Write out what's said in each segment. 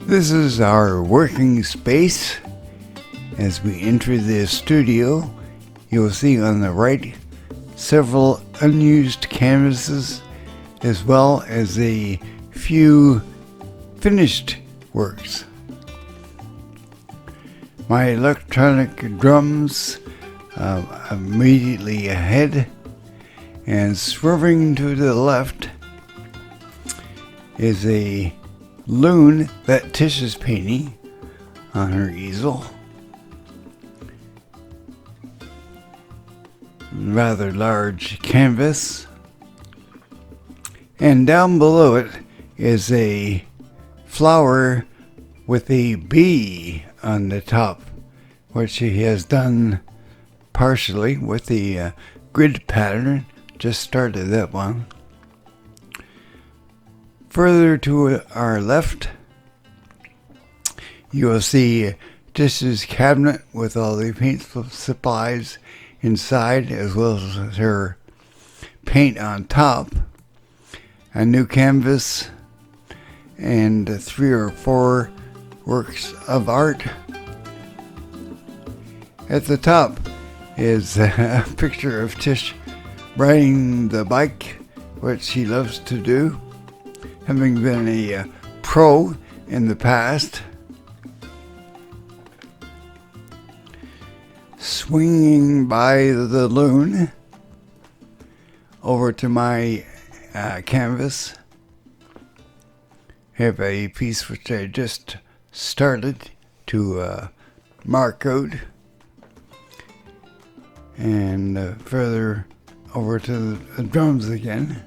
This is our working space. As we enter the studio, you'll see on the right several unused canvases as well as a few finished works. My electronic drums immediately ahead, and swerving to the left is a loon that Letitia's painting on her easel. Rather large canvas. And down below it is a flower with a bee on the top, which she has done partially with the grid pattern. Just started that one. Further to our left, you will see Letitia's cabinet with all the paint supplies inside, as well as her paint on top, a new canvas, and 3 or 4 works of art. At the top is a picture of Tish riding the bike, which she loves to do, having been a pro in the past. Swinging by the loon over to my canvas, have a piece which I just started to mark out, and further over to the drums again.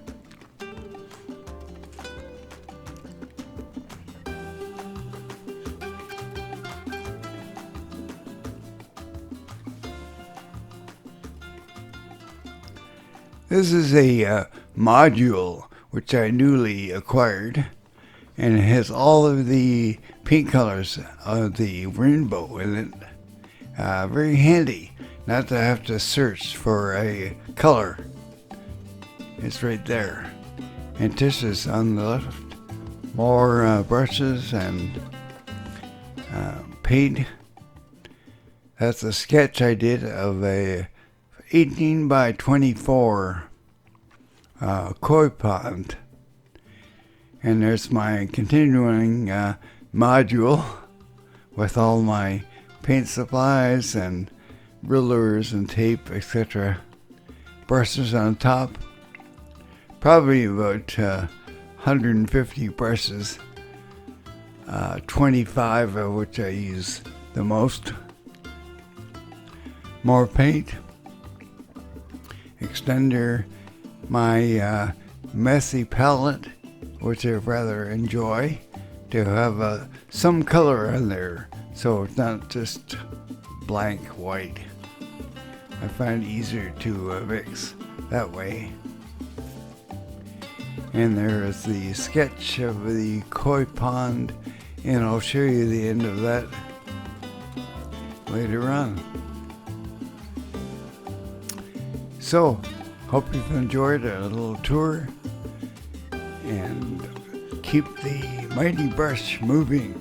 This is a module which I newly acquired, and it has all of the paint colors of the rainbow in it. Very handy not to have to search for a color. It's right there. And Tisha's on the left. More brushes and paint. That's a sketch I did of a 18 by 24 koi pond. And there's my continuing module with all my paint supplies and rulers and tape, etc. Brushes on top. Probably about 150 brushes, 25 of which I use the most. More paint. Extender, my messy palette, which I rather enjoy, to have some color in there, so it's not just blank white. I find it easier to mix that way. And there is the sketch of the koi pond, and I'll show you the end of that later on. So, hope you've enjoyed a little tour, and keep the mighty brush moving.